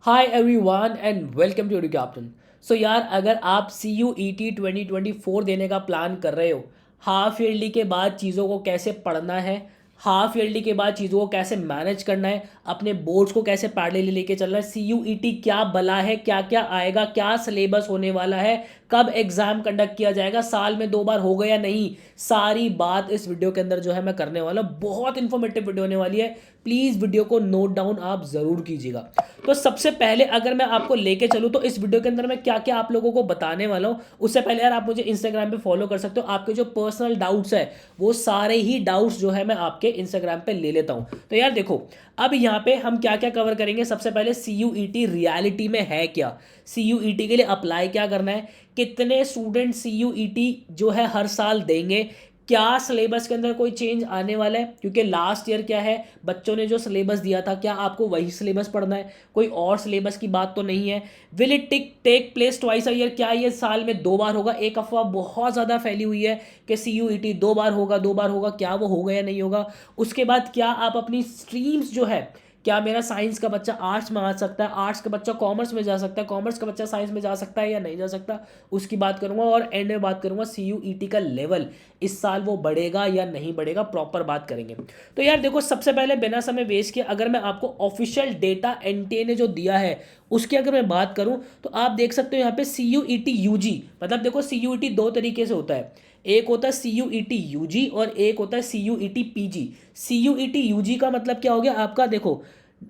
Hi everyone and welcome to Captain. So यार, अगर आप सी यू ई टी 2024 देने का प्लान कर रहे हो, हाफ ईयरली के बाद चीज़ों को कैसे पढ़ना है, हाफ ईयरली के बाद चीज़ों को कैसे मैनेज करना है, अपने बोर्ड्स को कैसे पैरेलली लेके चलना है, सी यू ई टी क्या बला है, क्या क्या आएगा, क्या सिलेबस होने वाला है, कब एग्जाम कंडक्ट किया जाएगा, साल में 2 बार हो गया नहीं, सारी बात इस वीडियो के अंदर जो है मैं करने वाला हूँ। बहुत इन्फॉर्मेटिव वीडियो होने वाली है। प्लीज़ वीडियो को नोट डाउन आप ज़रूर कीजिएगा। तो सबसे पहले अगर मैं आपको लेके चलूँ तो इस वीडियो के अंदर मैं क्या क्या आप लोगों को बताने वाला हूँ, उससे पहले यार आप मुझे इंस्टाग्राम पे फॉलो कर सकते हो। आपके जो पर्सनल डाउट्स है वो सारे ही डाउट्स जो है मैं आपके इंस्टाग्राम पे ले लेता हूँ। तो यार देखो, अब यहाँ पे हम क्या क्या कवर करेंगे। सबसे पहले सी यू ई टी रियलिटी में है क्या, सी यू ई टी के लिए अप्लाई क्या करना है, कितने स्टूडेंट सी यू ई टी जो है हर साल देंगे, क्या सिलेबस के अंदर कोई चेंज आने वाला है, क्योंकि लास्ट ईयर क्या है, बच्चों ने जो सिलेबस दिया था क्या आपको वही सिलेबस पढ़ना है, कोई और सिलेबस की बात तो नहीं है। Will it take place twice a year, क्या ये साल में 2 बार होगा। एक अफवाह बहुत ज़्यादा फैली हुई है कि सी यू ई टी 2 बार होगा, 2 बार होगा, क्या वो होगा या नहीं होगा। उसके बाद क्या आप अपनी स्ट्रीम्स जो है, क्या मेरा साइंस का बच्चा आर्ट्स में आ सकता है, आर्ट्स का बच्चा कॉमर्स में जा सकता है, कॉमर्स का बच्चा साइंस में जा सकता है या नहीं जा सकता, उसकी बात करूंगा। और एंड में बात करूंगा सी यू ई टी का लेवल इस साल वो बढ़ेगा या नहीं बढ़ेगा, प्रॉपर बात करेंगे। तो यार देखो, सबसे पहले बिना समय वेस्ट किए अगर मैं आपको ऑफिशियल डेटा एनटीए ने जो दिया है उसकी अगर मैं बात करूं तो आप देख सकते हो यहाँ पे सी यू ई टी यू जी, मतलब देखो सी यू ई टी दो तरीके से होता है। एक होता है C U E T U G और एक होता है C U E T P G. C U E T U G का मतलब क्या हो गया आपका, देखो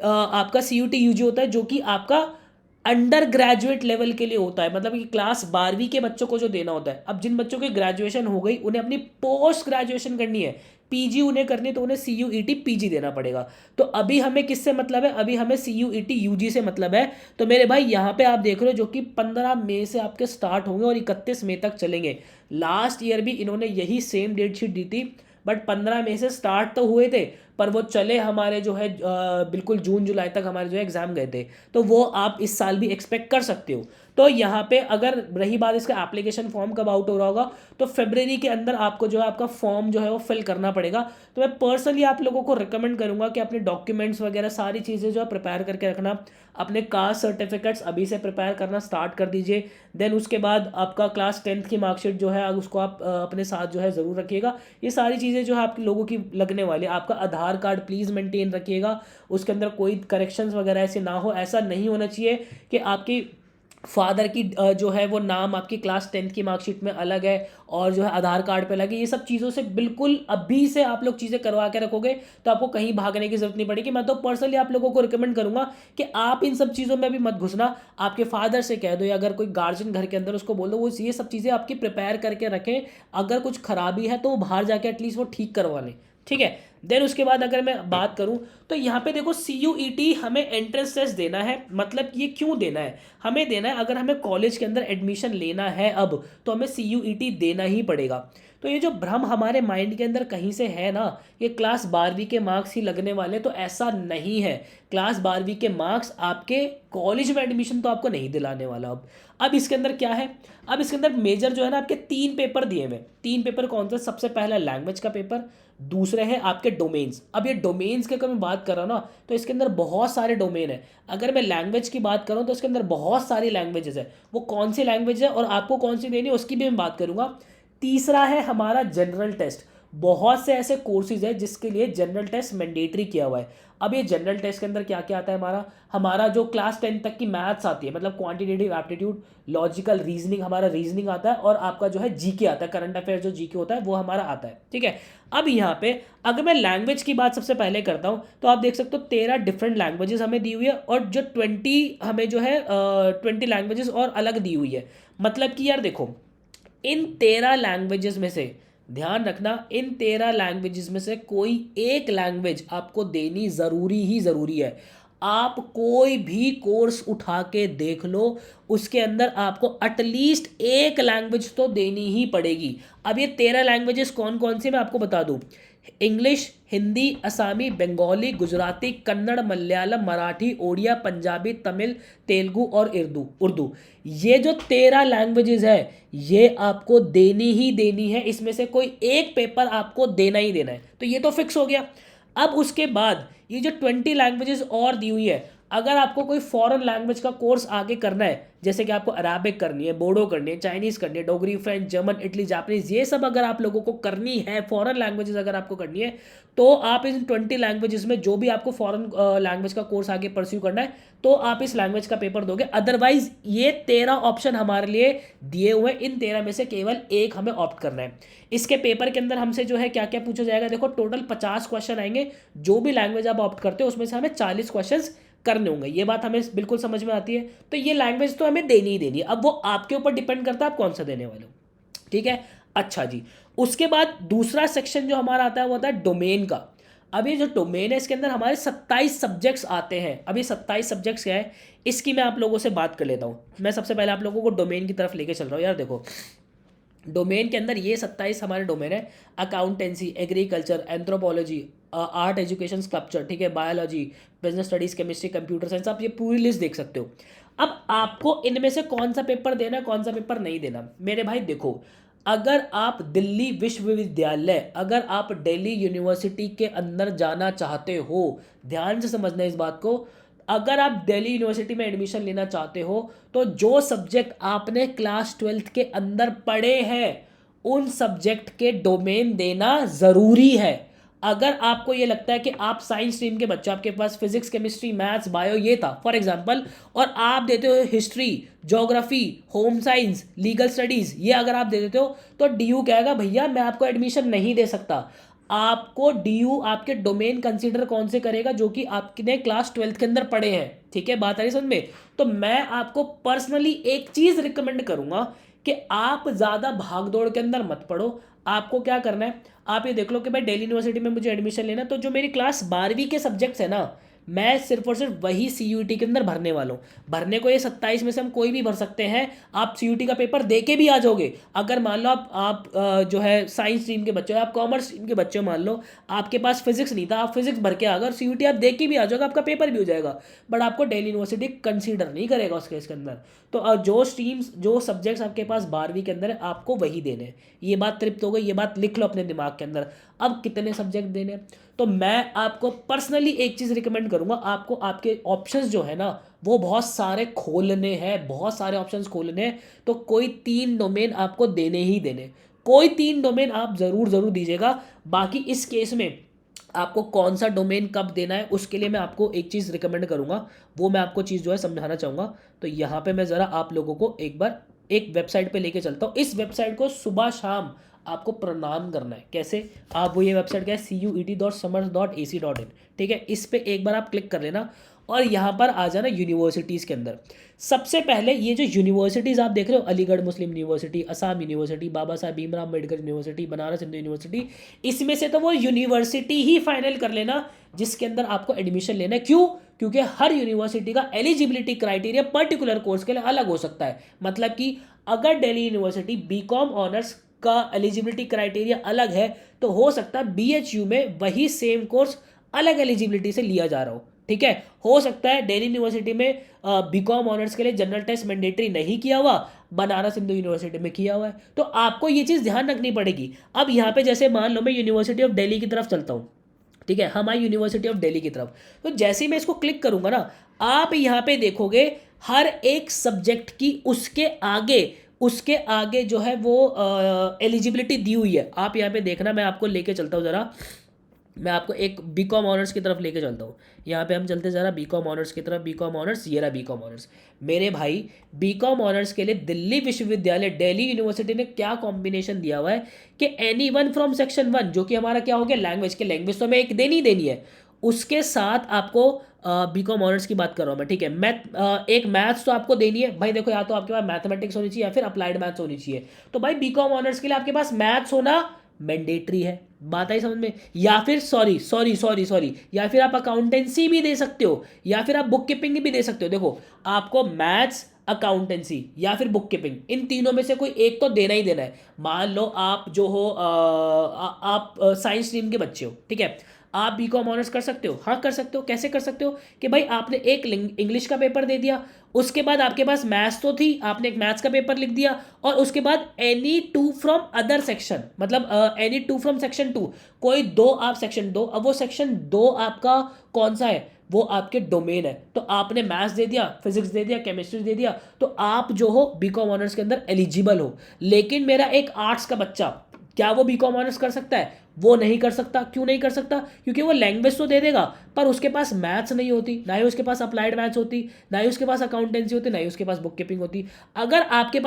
आपका C U T U G होता है जो कि आपका अंडर ग्रेजुएट लेवल के लिए होता है, मतलब कि क्लास 12वीं के बच्चों को जो देना होता है। अब जिन बच्चों की ग्रेजुएशन हो गई उन्हें अपनी पोस्ट ग्रेजुएशन करनी है, पीजी उन्हें करनी है, तो उन्हें सी यू ई टी पीजी देना पड़ेगा। तो अभी हमें किससे मतलब है, अभी हमें सी यू ई टी यू जी से मतलब है। तो मेरे भाई यहाँ पे आप देख रहे हो जो कि 15 मई से आपके स्टार्ट होंगे और 31 मई तक चलेंगे। लास्ट ईयर भी इन्होंने यही सेम डेट शीट दी थी, बट 15 मई से स्टार्ट तो हुए थे पर वो चले हमारे जो है बिल्कुल जून जुलाई तक हमारे जो है एग्जाम गए थे। तो वो आप इस साल भी एक्सपेक्ट कर सकते हो। तो यहाँ पे अगर रही बात इसका एप्लीकेशन फॉर्म कब आउट हो रहा होगा, तो फरवरी के अंदर आपको जो है आपका फॉर्म जो है वो फिल करना पड़ेगा। तो मैं पर्सनली आप लोगों को रिकमेंड करूंगा कि अपने डॉक्यूमेंट्स वगैरह सारी चीज़ें जो है प्रिपेयर करके रखना, अपने कास्ट सर्टिफिकेट्स अभी से प्रिपेयर करना स्टार्ट कर दीजिए। देन उसके बाद आपका क्लास 10th की मार्कशीट जो है उसको आप अपने साथ जो है ज़रूर रखिएगा। ये सारी चीज़ें जो है आप लोगों की लगने वाली है। आपका आधार कार्ड प्लीज़ मेंटेन रखिएगा, उसके अंदर कोई करेक्शंस वगैरह ऐसे ना हो। ऐसा नहीं होना चाहिए कि आपकी फादर की जो है वो नाम आपकी क्लास 10th की मार्कशीट में अलग है और जो है आधार कार्ड पे अलग है। ये सब चीज़ों से बिल्कुल अभी से आप लोग चीज़ें करवा के रखोगे तो आपको कहीं भागने की जरूरत नहीं पड़ेगी। मैं तो पर्सनली आप लोगों को रिकमेंड करूंगा कि आप इन सब चीज़ों में भी मत घुसना। आपके फादर से कह दो या अगर कोई गार्जियन घर के अंदर उसको बोल दो वो ये सब चीज़ें आपकी प्रिपेयर करके रखें। अगर कुछ खराबी है तो वो बाहर जाके एटलीस्ट वो ठीक करवा लें, ठीक है। देन उसके बाद अगर मैं बात करूं तो यहाँ पे देखो सी यू ई टी हमें एंट्रेंस टेस्ट देना है। मतलब ये क्यों देना है, हमें देना है अगर हमें कॉलेज के अंदर एडमिशन लेना है अब तो हमें सी यू ई टी देना ही पड़ेगा। तो ये जो भ्रम हमारे माइंड के अंदर कहीं से है ना, ये क्लास 12वीं के मार्क्स ही लगने वाले, तो ऐसा नहीं है। क्लास 12वीं के मार्क्स आपके कॉलेज में एडमिशन तो आपको नहीं दिलाने वाला। अब इसके अंदर क्या है, अब इसके अंदर मेजर जो है ना आपके 3 पेपर दिए हुए। 3 पेपर कौन सा, सबसे पहला लैंग्वेज का पेपर, दूसरे हैं आपके डोमेन्स। अब ये डोमेन्स की अगर मैं बात कर रहा हूँ ना तो इसके अंदर बहुत सारे डोमेन है। अगर मैं लैंग्वेज की बात करूँ तो इसके अंदर बहुत सारी लैंग्वेजेस है, वो कौन सी लैंग्वेज है और आपको कौन सी देनी है उसकी भी मैं बात करूँगा। तीसरा है हमारा जनरल टेस्ट। बहुत से ऐसे कोर्सेज है जिसके लिए जनरल टेस्ट मैंडेटरी किया हुआ है। अब ये जनरल टेस्ट के अंदर क्या क्या आता है, हमारा हमारा जो क्लास 10 तक की मैथ्स आती है, मतलब क्वांटिटेटिव एप्टीट्यूड, लॉजिकल रीजनिंग, हमारा रीजनिंग आता है और आपका जो है जीके आता है, करंट अफेयर जो जीके होता है वो हमारा आता है, ठीक है। अब यहाँ पे अगर मैं लैंग्वेज की बात सबसे पहले करता हूँ तो आप देख सकते हो 13 डिफरेंट लैंग्वेजेस हमें दी हुई है और जो 20 हमें जो है 20 लैंग्वेजेस और अलग दी हुई है। मतलब कि यार देखो, इन 13 लैंग्वेजेस में से ध्यान रखना, इन 13 लैंग्वेजेस में से कोई एक लैंग्वेज आपको देनी ज़रूरी ही ज़रूरी है। आप कोई भी कोर्स उठा के देख लो, उसके अंदर आपको एटलीस्ट एक लैंग्वेज तो देनी ही पड़ेगी। अब ये 13 लैंग्वेजेस कौन कौन सी मैं आपको बता दूं। इंग्लिश, हिंदी, असमी, बंगाली, गुजराती, कन्नड़, मलयालम, मराठी, ओडिया, पंजाबी, तमिल, तेलुगु और उर्दू। ये जो 13 लैंग्वेजेस है ये आपको देनी ही देनी है, इसमें से कोई एक पेपर आपको देना ही देना है। तो ये तो फिक्स हो गया। अब उसके बाद ये जो 20 लैंग्वेजेस और दी हुई है, अगर आपको कोई फॉरेन लैंग्वेज का कोर्स आगे करना है, जैसे कि आपको अराबिक करनी है, बोडो करनी है, चाइनीज़ करनी है, Dogri, French, German, Italy, Japanese, ये सब अगर आप लोगों को करनी है, फॉरेन लैंग्वेजेस अगर आपको करनी है, तो आप इन 20 लैंग्वेजेस में जो भी आपको फॉरेन लैंग्वेज का कोर्स आगे परस्यू करना है, तो आप इस लैंग्वेज का पेपर दोगे। अदरवाइज ये 13 ऑप्शन हमारे लिए दिए हुए, इन 13 में से केवल एक हमें ऑप्ट करना है। इसके पेपर के अंदर हमसे जो है क्या क्या पूछा जाएगा, देखो टोटल 50 क्वेश्चन आएंगे। जो भी लैंग्वेज आप ऑप्ट करते हो उसमें से हमें 40 क्वेश्चन करने होंगे। ये बात हमें बिल्कुल समझ में आती है। तो ये लैंग्वेज तो हमें देनी ही देनी है। अब वो आपके ऊपर डिपेंड करता है आप कौन सा देने वाले हो, ठीक है। अच्छा जी, उसके बाद दूसरा सेक्शन जो हमारा आता है वो आता है डोमेन का। अब ये जो डोमेन है इसके अंदर हमारे 27 सब्जेक्ट्स आते हैं। अभी 27 सब्जेक्ट्स क्या है इसकी मैं आप लोगों से बात कर लेता हूँ। मैं सबसे पहले आप लोगों को डोमेन की तरफ लेके चल रहा हूँ। यार देखो, डोमेन के अंदर ये 27 हमारे डोमेन है। Accountancy, agriculture, anthropology, art education, sculpture, ठीक है, biology, business studies, chemistry, computer science, आप ये पूरी लिस्ट देख सकते हो। अब आपको इनमें से कौन सा पेपर देना है, कौन सा पेपर नहीं देना, मेरे भाई देखो, अगर आप दिल्ली विश्वविद्यालय, अगर आप दिल्ली यूनिवर्सिटी के अंदर जाना चाहते हो, ध्यान से समझना इस बात को, अगर आप दिल्ली यूनिवर्सिटी में एडमिशन लेना चाहते हो तो जो सब्जेक्ट आपने क्लास 12th के अंदर पढ़े हैं उन सब्जेक्ट के डोमेन देना ज़रूरी है। अगर आपको ये लगता है कि आप साइंस स्ट्रीम के बच्चे, आपके पास फिजिक्स, केमिस्ट्री, मैथ्स, बायो ये था फॉर एग्जांपल, और आप देते हो history, geography, home science, legal studies, ये अगर आप दे देते हो तो डीयू कहेगा भैया मैं आपको एडमिशन नहीं दे सकता। आपको डीयू आपके डोमेन कंसीडर कौन से करेगा, जो कि आपने क्लास 12th के अंदर पढ़े हैं, ठीक है, बात आ रही समझ में। तो मैं आपको पर्सनली एक चीज़ रिकमेंड करूंगा कि आप ज़्यादा भाग दौड़ के अंदर मत पढ़ो। आपको क्या करना है, आप ये देख लो कि भाई दिल्ली यूनिवर्सिटी में मुझे एडमिशन लेना, तो जो मेरी क्लास 12वीं के सब्जेक्ट्स है ना, मैं सिर्फ और सिर्फ वही CUET के अंदर भरने वाला हूँ। भरने को ये 27 में से हम कोई भी भर सकते हैं। आप CUET का पेपर दे के भी आ जाओगे। अगर मान लो आप जो है साइंस स्ट्रीम के बच्चे हो, आप कॉमर्स स्ट्रीम के बच्चे हो, मान लो आपके पास फिजिक्स नहीं था, आप फिजिक्स भर के आ गए, CUET आप दे के भी आ जाओगे, आपका पेपर भी हो जाएगा। बट आपको दिल्ली यूनिवर्सिटी कंसीडर नहीं करेगा उस केस के अंदर। तो जो स्ट्रीम्स, जो सब्जेक्ट्स आपके पास 12वीं के अंदर है, आपको वही देने हैं। ये बात तृप्त हो गई, ये बात लिख लो अपने दिमाग के अंदर। अब कितने सब्जेक्ट देने हैं, तो मैं आपको पर्सनली एक चीज़ रिकमेंड करूंगा, आपको आपके ऑप्शंस जो है ना वो बहुत सारे खोलने हैं, बहुत सारे ऑप्शंस खोलने हैं। तो कोई 3 डोमेन आपको देने ही देने, कोई 3 डोमेन आप ज़रूर ज़रूर दीजिएगा। बाकी इस केस में आपको कौन सा डोमेन कब देना है उसके लिए मैं आपको एक चीज़ रिकमेंड करूंगा, वो मैं आपको चीज़ जो है समझाना चाहूँगा। तो यहाँ पे मैं ज़रा आप लोगों को एक बार एक वेबसाइट पे लेके चलता हूँ। इस वेबसाइट को सुबह शाम आपको प्रणाम करना है। कैसे, आप वो, ये वेबसाइट क्या है, CUET.summers.ac.in, ठीक है। इस पर एक बार आप क्लिक कर लेना और यहाँ पर आ जाना यूनिवर्सिटीज़ के अंदर। सबसे पहले ये जो यूनिवर्सिटीज़ आप देख रहे हो, अलीगढ़ मुस्लिम यूनिवर्सिटी, असम यूनिवर्सिटी, बाबा साहब भीमराव अम्बेडकर यूनिवर्सिटी, बनारस हिंदू यूनिवर्सिटी, इसमें से तो वो यूनिवर्सिटी ही फाइनल कर लेना जिसके अंदर आपको एडमिशन लेना है। क्यों? क्योंकि हर यूनिवर्सिटी का एलिजिबिलिटी क्राइटेरिया पर्टिकुलर कोर्स के लिए अलग हो सकता है। मतलब कि अगर दिल्ली यूनिवर्सिटी BCom ऑनर्स का एलिजिबिलिटी क्राइटेरिया अलग है, तो हो सकता है BHU में वही सेम कोर्स अलग एलिजिबिलिटी से लिया जा रहा हो, ठीक है। हो सकता है दिल्ली यूनिवर्सिटी में BCom ऑनर्स के लिए जनरल टेस्ट मैंडेटरी नहीं किया हुआ, बनारस हिंदू यूनिवर्सिटी में किया हुआ है। तो आपको ये चीज़ ध्यान रखनी पड़ेगी। अब यहाँ पे जैसे मान लो मैं यूनिवर्सिटी ऑफ दिल्ली की तरफ चलता हूँ, ठीक है, हम आए यूनिवर्सिटी ऑफ दिल्ली की तरफ। तो जैसे ही मैं इसको क्लिक करूंगा ना, आप यहाँ पे देखोगे हर एक सब्जेक्ट की उसके आगे जो है वो एलिजिबिलिटी दी हुई है। आप यहाँ पे देखना, मैं आपको लेके चलता हूँ ज़रा, मैं आपको एक BCom ऑनर्स की तरफ लेके चलता हूँ। यहाँ पे हम चलते ज़रा BCom ऑनर्स की तरफ। BCom ऑनर्स, ये रहा BCom ऑनर्स। मेरे भाई BCom ऑनर्स के लिए दिल्ली विश्वविद्यालय, दिल्ली यूनिवर्सिटी ने क्या कॉम्बिनेशन दिया हुआ है कि एनी वन फ्रॉम सेक्शन 1, जो कि हमारा क्या हो गया, लैंग्वेज के, लैंग्वेज तो हमें एक देनी देनी है, उसके साथ आपको BCom ऑनर्स की बात कर रहा हूँ मैं, ठीक है। एक मैथ्स तो आपको देनी है भाई। देखो, या तो आपके पास मैथमेटिक्स होनी चाहिए या फिर अप्लाइड मैथ्स होनी चाहिए। तो भाई BCom ऑनर्स के लिए आपके पास मैथ्स होना मैंडेटरी है, बात आई समझ में। या फिर सॉरी, या फिर आप अकाउंटेंसी भी दे सकते हो, या फिर आप बुक कीपिंग भी दे सकते हो। देखो, आपको मैथ्स, अकाउंटेंसी या फिर बुक कीपिंग, इन तीनों में से कोई एक तो देना ही देना है। मान लो आप जो हो आप साइंस स्ट्रीम के बच्चे हो, ठीक है, आप BCom ऑनर्स कर सकते हो। हाँ कर सकते हो। कैसे कर सकते हो कि भाई आपने एक इंग्लिश का पेपर दे दिया, उसके बाद आपके पास मैथ्स तो थी, आपने एक मैथ्स का पेपर लिख दिया, और उसके बाद एनी 2 फ्रॉम अदर सेक्शन, मतलब एनी 2 फ्रॉम सेक्शन 2, कोई 2 आप सेक्शन 2, अब वो सेक्शन 2 आपका कौन सा है, वो आपके डोमेन है। तो आपने मैथ्स दे दिया, फिजिक्स दे दिया, केमिस्ट्री दे दिया, तो आप जो हो बीकॉम ऑनर्स के अंदर एलिजिबल हो। लेकिन मेरा एक आर्ट्स का बच्चा, क्या वो बीकॉम ऑनर्स कर सकता है? वो नहीं कर सकता। क्यों नहीं कर सकता? क्योंकि वो लैंग्वेज तो दे देगा, पर उसके पास मैथ्स नहीं होती, ना ही उसके पास अप्लाइड मैथ्स होती, ना ही उसके पास अकाउंटेंसी होती, ना ही उसके पास बुक कीपिंग होती। अगर आपके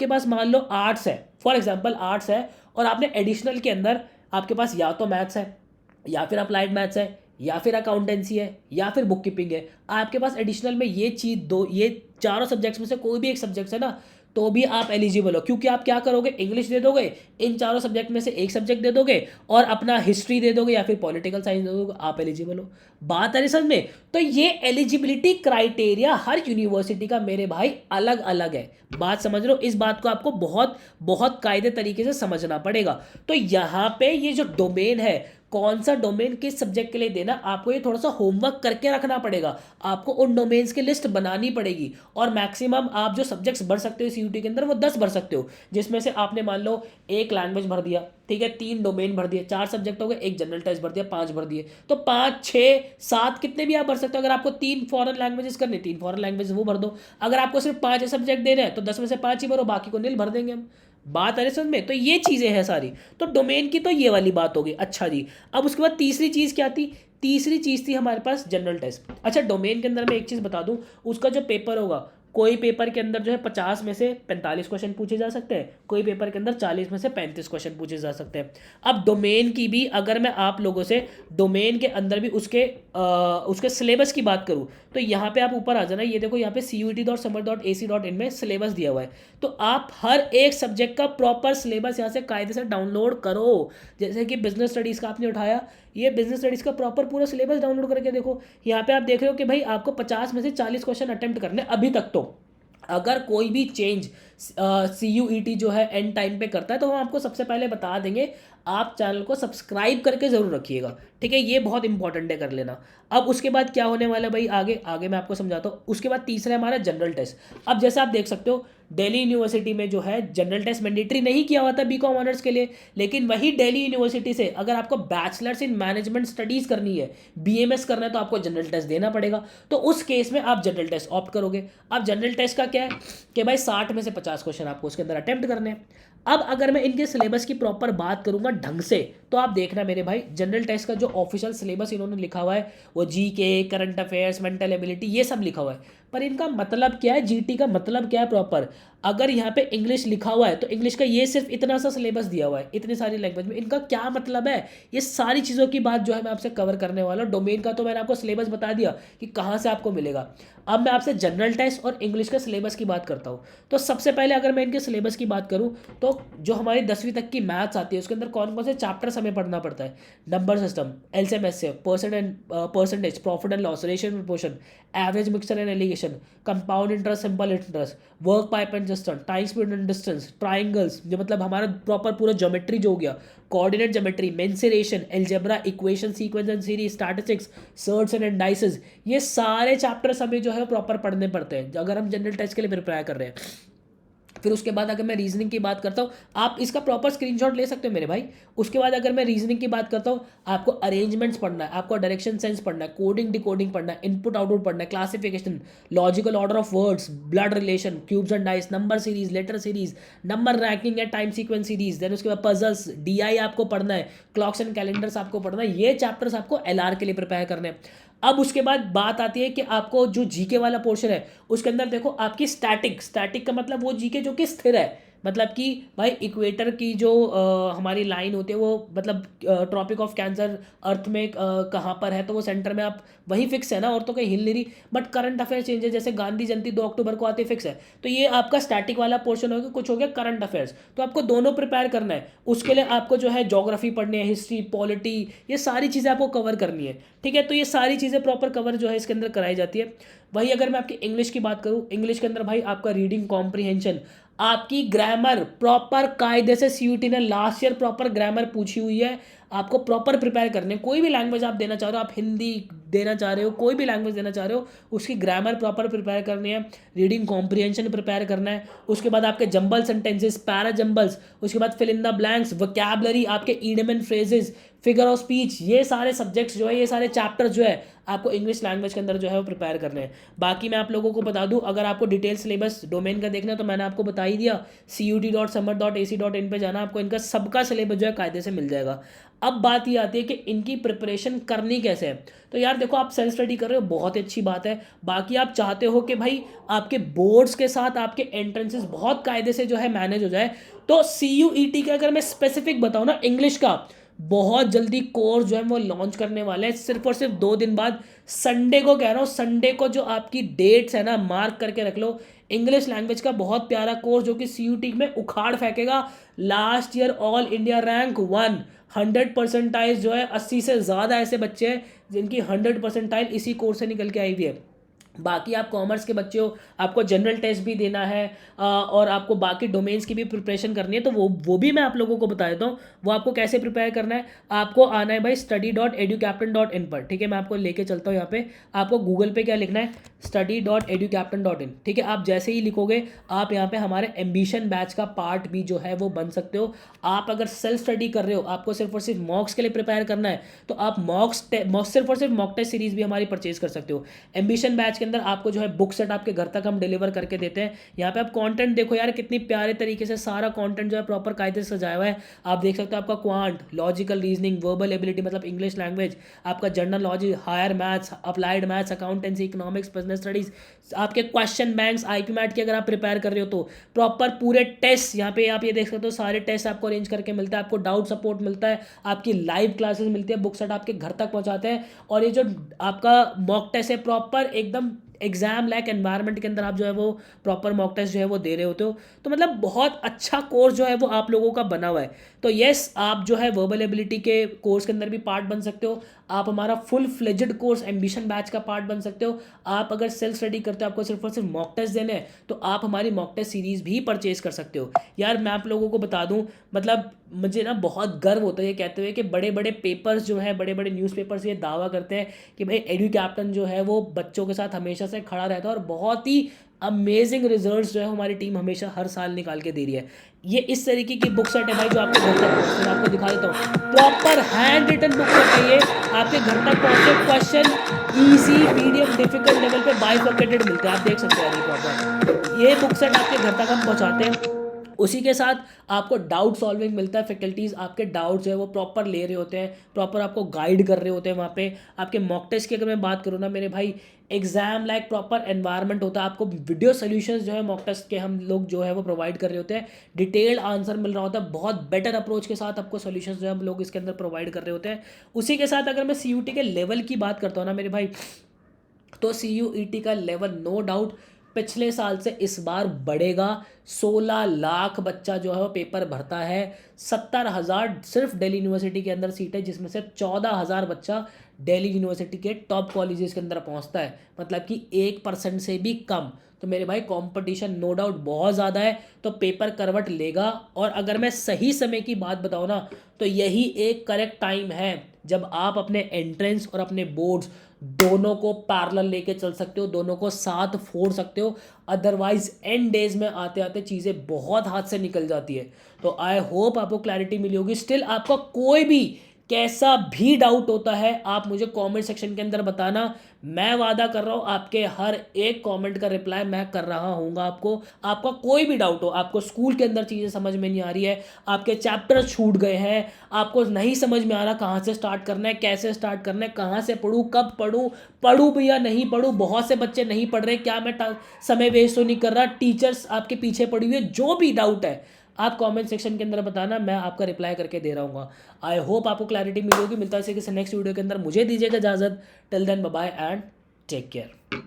पास मान लो आर्ट्स है, फॉर एग्जाम्पल आर्ट्स है, और आपने एडिशनल के अंदर आपके पास या तो मैथ्स है, या फिर अप्लाइड मैथ्स है, या फिर अकाउंटेंसी है, या फिर बुक कीपिंग है, आपके पास एडिशनल में ये चारों सब्जेक्ट्स में से कोई भी एक सब्जेक्ट है ना, तो भी आप एलिजिबल हो। क्योंकि आप क्या करोगे, इंग्लिश दे दोगे, इन चारों सब्जेक्ट में से एक सब्जेक्ट दे दोगे, और अपना हिस्ट्री दे दोगे या फिर पॉलिटिकल साइंस दे दोगे, आप एलिजिबल हो। बात आ रही समझ में? तो ये एलिजिबिलिटी क्राइटेरिया हर यूनिवर्सिटी का मेरे भाई अलग अलग है। बात समझ लो, इस बात को आपको बहुत बहुत कायदे तरीके से समझना पड़ेगा। तो यहाँ पे ये जो डोमेन है, कौन सा डोमेन किस सब्जेक्ट के लिए देना, आपको ये थोड़ा सा होमवर्क करके रखना पड़ेगा। आपको उन डोमेन्स की लिस्ट बनानी पड़ेगी, और मैक्सिमम आप जो सब्जेक्ट्स भर सकते हो सीयूटी के अंदर वो 10 भर सकते हो, जिसमें से आपने मान लो एक लैंग्वेज भर दिया, ठीक है, 3 डोमेन भर दिए, 4 सब्जेक्ट हो गए, एक जनरल टेस्ट भर दिया, 5 भर दिए, तो 5 6 7 कितने भी आप भर सकते हो। अगर आपको 3 फॉरेन लैंग्वेजेस करनी, 3 फॉरेन लैंग्वेज वो भर दो। अगर आपको सिर्फ 5 सब्जेक्ट देने हैं तो 10 में से 5 ही भरो, बाकी को नील भर देंगे हम। बात आ रही समझ में? तो ये चीज़ें हैं सारी। तो डोमेन की तो ये वाली बात होगी। अच्छा जी, अब उसके बाद तीसरी चीज़ क्या थी? तीसरी चीज़ थी हमारे पास जनरल टेस्ट। अच्छा, डोमेन के अंदर मैं एक चीज़ बता दूं, उसका जो पेपर होगा, कोई पेपर के अंदर जो है 50 में से 45 क्वेश्चन पूछे जा सकते हैं, कोई पेपर के अंदर 40 में से 35 क्वेश्चन पूछे जा सकते हैं। अब डोमेन की भी अगर मैं आप लोगों से डोमेन के अंदर भी उसके सिलेबस की बात करूं, तो यहाँ पे आप ऊपर आ जाना, ये देखो यहाँ पे CUET.समर.ac.in में सिलेबस दिया हुआ है। तो आप हर एक सब्जेक्ट का प्रॉपर सिलेबस यहाँ से कायदे से डाउनलोड करो। जैसे कि बिजनेस स्टडीज़ का आपने उठाया, ये बिजनेस स्टडीज़ का प्रॉपर पूरा सिलेबस डाउनलोड करके देखो। यहाँ पे आप देख रहे हो कि भाई आपको 50 में से 40 क्वेश्चन अटेम्प्ट करने अभी तक। तो अगर कोई भी चेंज CUET जो है एंड टाइम पे करता है, तो हम आपको सबसे पहले बता देंगे। आप चैनल को सब्सक्राइब करके ज़रूर रखिएगा, ठीक है, ये बहुत इंपॉर्टेंट है कर लेना। अब उसके बाद क्या होने वाला है भाई, आगे आगे मैं आपको समझाता हूँ। उसके बाद तीसरा है हमारा जनरल टेस्ट। अब जैसे आप देख सकते हो, दिल्ली यूनिवर्सिटी में जो है जनरल टेस्ट मैंडेटरी नहीं किया हुआ था बीकॉम ऑनर्स के लिए, लेकिन वही दिल्ली यूनिवर्सिटी से अगर आपको बैचलर्स इन मैनेजमेंट स्टडीज़ करनी है, BMS करना है, तो आपको जनरल टेस्ट देना पड़ेगा। तो उस केस में आप जनरल टेस्ट ऑप्ट करोगे। अब जनरल टेस्ट का क्या है कि भाई 60 में से 50 क्वेश्चन आपको उसके अंदर अटेम्प्ट करने हैं। अब अगर मैं इनके सिलेबस की प्रॉपर बात करूंगा ढंग से, तो आप देखना मेरे भाई, जनरल टेस्ट का जो ऑफिशियल सिलेबस इन्होंने लिखा हुआ है, वो GK, current affairs, mental ability, ये सब लिखा हुआ है। पर इनका मतलब क्या है, GT का मतलब क्या है प्रॉपर? अगर यहाँ पे इंग्लिश लिखा हुआ है, तो इंग्लिश का ये सिर्फ इतना सा सिलेबस दिया हुआ है, इतनी सारी लैंग्वेज में, इनका क्या मतलब है? ये सारी चीज़ों की बात जो है मैं आपसे कवर करने वाला हूँ। डोमेन का तो मैंने आपको सिलेबस बता दिया कि कहाँ से आपको मिलेगा। अब मैं आपसे जनरल टेस्ट और इंग्लिश के सिलेबस की बात करता हूँ। तो सबसे पहले अगर मैं इनके सिलेबस की बात करूँ, तो जो हमारी 10वीं तक की मैथ्स आती है, उसके अंदर कौन कौन से चैप्टर्स हमें पढ़ना पड़ता है? Number system, LCM SCF, percentage, profit and loss, ratio and proportion, average, mixture and allegation, compound interest, simple interest, work, pipe and distance, time, speed and distance, triangles, जो मतलब हमारा प्रॉपर पूरा ज्योमेट्री जो हो गया, coordinate geometry, mensuration, algebra, equation, sequence and series, statistics, shirts and indices, ये सारे chapters हमें जो है प्रॉपर पढ़ने पड़ते हैं अगर हम जनरल टेस्ट के लिए प्रिपेयर कर रहे हैं। फिर उसके बाद अगर मैं रीजनिंग की बात करता हूँ, आप इसका प्रॉपर स्क्रीनशॉट ले सकते हो मेरे भाई। उसके बाद अगर मैं रीजनिंग की बात करता हूँ, आपको अरेंजमेंट्स पढ़ना है, आपको डायरेक्शन सेंस पढ़ना है, कोडिंग डिकोडिंग पढ़ना है, इनपुट आउटपुट पढ़ना है, classification, logical order of words, blood relation, cubes and dice, number series, letter series, number ranking है, टाइम सीक्वेंस सीरीज, देन उसके बाद पजल्स, DI आपको पढ़ना है, क्लॉक्स एंड कैलेंडर्स आपको पढ़ना है। ये चैप्टर्स आपको LR के लिए प्रिपेयर करने हैं। अब उसके बाद बात आती है कि आपको जो GK वाला पोर्शन है, उसके अंदर देखो आपकी स्टैटिक का मतलब वो GK जो कि स्थिर है, मतलब कि भाई इक्वेटर की जो हमारी लाइन होती है, वो मतलब ट्रॉपिक ऑफ कैंसर अर्थ में कहाँ पर है, तो वो सेंटर में आप वही फिक्स है ना, और तो कहीं हिल नहीं रही। बट करंट अफेयर चेंजेस, जैसे गांधी जयंती 2 अक्टूबर को आती है, फिक्स है। तो ये आपका स्टैटिक वाला पोर्शन हो गया, कुछ हो गया करंट अफेयर्स। तो आपको दोनों प्रिपेयर करना है। उसके लिए आपको जो है ज्योग्राफी पढ़नी है, हिस्ट्री, पॉलिटी, ये सारी चीज़ें आपको कवर करनी है, ठीक है। तो ये सारी चीज़ें प्रॉपर कवर जो है इसके अंदर कराई जाती है। वही अगर मैं आपकी इंग्लिश की बात करूँ, इंग्लिश के अंदर भाई आपका रीडिंग कॉम्प्रीहेंशन, आपकी ग्रामर प्रॉपर कायदे से CUET ने लास्ट ईयर प्रॉपर ग्रामर पूछी हुई है। आपको प्रॉपर प्रिपेयर करने हैं। कोई भी लैंग्वेज आप देना चाह रहे हो, आप हिंदी देना चाह रहे हो, कोई भी लैंग्वेज देना चाह रहे हो, उसकी ग्रामर प्रॉपर प्रिपेयर करनी है, रीडिंग कॉम्प्रिहेंशन प्रिपेयर करना है, उसके बाद आपके जंबल सेंटेंसेस, पैरा जंबल्स, उसके बाद fill in the blanks, vocabulary, आपके idiom and phrases, figure of speech, ये सारे सब्जेक्ट्स जो है, ये सारे चैप्टर्स जो है आपको इंग्लिश लैंग्वेज के अंदर जो है वो प्रिपेयर करने हैं। बाकी मैं आप लोगों को बता दूं, अगर आपको डिटेल सिलेबस डोमेन का देखना है तो मैंने आपको बता ही दिया, CUT.summer.ac.in पे जाना, आपको इनका सबका सिलेबस जो है कायदे से मिल जाएगा। अब बात ये आती है कि इनकी प्रिपरेशन करनी कैसे है। तो यार देखो, आप सेल्फ स्टडी कर रहे हो, बहुत अच्छी बात है। बाकी आप चाहते हो कि भाई आपके बोर्ड्स के साथ आपके एंट्रेंसेस बहुत कायदे से जो है मैनेज हो जाए, तो CUET का अगर मैं स्पेसिफिक बताऊँ ना, इंग्लिश का बहुत जल्दी कोर्स जो है वो लॉन्च करने वाले हैं, सिर्फ और सिर्फ 2 दिन बाद, संडे को कह रहा हूँ, संडे को जो आपकी डेट्स है ना, मार्क करके रख लो। इंग्लिश लैंग्वेज का बहुत प्यारा कोर्स जो कि CUT में उखाड़ फेंकेगा। Last year all India rank 1, 100 percentile जो है, 80 से ज़्यादा ऐसे बच्चे हैं जिनकी 100 परसेंटाइल इसी कोर्स से निकल के आई हुई है। बाकी आप कॉमर्स के बच्चे हो, आपको जनरल टेस्ट भी देना है, और आपको बाकी डोमेन्स की भी प्रिपरेशन करनी है, तो वो भी मैं आप लोगों को बता देता हूँ। वो आपको कैसे प्रिपेयर करना है, आपको आना है भाई study.educaptain.in पर, ठीक है। मैं आपको लेके चलता हूँ यहाँ पे। आपको गूगल पे क्या लिखना है, study.educaptain.in, ठीक है। आप जैसे ही लिखोगे, आप यहाँ पे हमारे एम्बिशन बैच का पार्ट भी जो है वो बन सकते हो। आप अगर सेल्फ स्टडी कर रहे हो, आपको सिर्फ और सिर्फ मॉक्स के लिए प्रिपेयर करना है, तो आप सिर्फ और सिर्फ मॉक टेस्ट सीरीज भी हमारी परचेज कर सकते हो। एम्बिशन बैच के अंदर आपको जो है बुक सेट आपके घर तक हम डिलीवर करके देते हैं। यहाँ पे आप कंटेंट देखो यार, कितनी प्यारे तरीके से सारा कंटेंट जो है प्रॉपर कायदे से सजाया हुआ है। आप देख सकते हो, आपका quant, logical reasoning, verbal ability मतलब इंग्लिश लैंग्वेज, आपका general knowledge, higher maths, applied maths, accountancy, economics, business studies, आपके क्वेश्चन बैंक्स, IQ मैट की अगर आप प्रिपेयर कर रहे हो तो प्रॉपर पूरे टेस्ट यहाँ पे आप ये देख सकते हो, सारे टेस्ट आपको अरेंज करके मिलता है, आपको डाउट सपोर्ट मिलता है, आपकी लाइव क्लासेस मिलती है, बुक सेट आपके घर तक पहुँचाते हैं। और ये जो आपका मॉक टेस्ट है, प्रॉपर एकदम एग्जाम लाइक एनवायरनमेंट के अंदर आप जो है वो प्रॉपर मॉक टेस्ट जो है वो दे रहे होते हो। तो मतलब बहुत अच्छा कोर्स जो है वो आप लोगों का बना हुआ है। तो यस, आप जो है वर्बल एबिलिटी के कोर्स के अंदर भी पार्ट बन सकते हो, आप हमारा full fledged course ambition batch का पार्ट बन सकते हो। आप अगर सेल्फ स्टडी करते हो, आपको सिर्फ और सिर्फ मॉक टेस्ट देने हैं, तो आप हमारी मॉक टेस्ट सीरीज भी परचेज कर सकते हो। यार मैं आप लोगों को बता दूं, मतलब मुझे ना बहुत गर्व होता है ये कहते हुए कि बड़े बड़े पेपर्स जो हैं, बड़े बड़े न्यूज़पेपर्स ये दावा करते हैं कि भाई एडू कैप्टन जो है वो बच्चों के साथ हमेशा से खड़ा रहता है, और बहुत ही अमेजिंग रिजल्ट्स जो है हमारी टीम हमेशा हर साल निकाल के दे रही है। ये इस तरीके की बुक सेट है भाई जो आपके घर तक पहुँचते हैं। आपको दिखा देता हूँ, proper handwritten book set है ये, आपके घर तक पहुँचे। Question easy, medium, difficult level पे बाइफर्केटेड मिलते हैं, आप देख सकते हैं ये प्रॉपर। ये बुक सेट आपके घर तक हम पहुँचाते हैं। उसी के साथ आपको डाउट सॉल्विंग मिलता है, फैकल्टीज़ आपके डाउट्स जो है वो प्रॉपर ले रहे होते हैं, प्रॉपर आपको गाइड कर रहे होते हैं वहाँ पे। आपके मॉक टेस्ट की अगर मैं बात करूँ ना मेरे भाई, एग्जाम लाइक प्रॉपर एनवायरनमेंट होता है। आपको वीडियो सोल्यूशंस जो है मॉक टेस्ट के हम लोग जो है वो प्रोवाइड कर रहे होते हैं, डिटेल्ड आंसर मिल रहा होता है, बहुत बेटर अप्रोच के साथ आपको सोल्यूशंस जो है हम लोग इसके अंदर प्रोवाइड कर रहे होते हैं। उसी के साथ अगर मैं CUT के लेवल की बात करता हूँ ना मेरे भाई, तो CUET का लेवल नो डाउट पिछले साल से इस बार बढ़ेगा। 16 लाख बच्चा जो है वो पेपर भरता है, 70,000 सिर्फ दिल्ली यूनिवर्सिटी के अंदर सीट है, जिसमें से 14,000 बच्चा दिल्ली यूनिवर्सिटी के टॉप कॉलेजेस के अंदर पहुंचता है, मतलब कि 1% से भी कम। तो मेरे भाई कंपटीशन नो डाउट बहुत ज़्यादा है, तो पेपर करवट लेगा। और अगर मैं सही समय की बात बताऊँ ना, तो यही एक करेक्ट टाइम है जब आप अपने एंट्रेंस और अपने बोर्ड्स दोनों को पैरेलल लेके चल सकते हो, दोनों को साथ फोड़ सकते हो। अदरवाइज एंड डेज में आते आते चीज़ें बहुत हाथ से निकल जाती है। तो आई होप आपको क्लैरिटी मिली होगी। स्टिल आपका कोई भी कैसा भी डाउट होता है, आप मुझे कमेंट सेक्शन के अंदर बताना। मैं वादा कर रहा हूँ आपके हर एक कमेंट का रिप्लाई मैं कर रहा हूँगा आपको। आपका कोई भी डाउट हो, आपको स्कूल के अंदर चीज़ें समझ में नहीं आ रही है, आपके चैप्टर छूट गए हैं, आपको नहीं समझ में आ रहा कहाँ से स्टार्ट करना है, कैसे स्टार्ट करना है, कहाँ से पढ़ूँ, कब पढ़ूँ, पढ़ूँ भी या नहीं पढ़ूँ, बहुत से बच्चे नहीं पढ़ रहे, क्या मैं समय वेस्ट तो नहीं कर रहा, टीचर्स आपके पीछे पड़ी हुई है, जो भी डाउट है आप कमेंट सेक्शन के अंदर बताना, मैं आपका रिप्लाई करके दे रहा हूँ। आई होप आपको क्लैरिटी मिलेगी। मिलता है किसी नेक्स्ट वीडियो के अंदर, मुझे दीजिएगा इजाज़त। Till then bye bye and take care.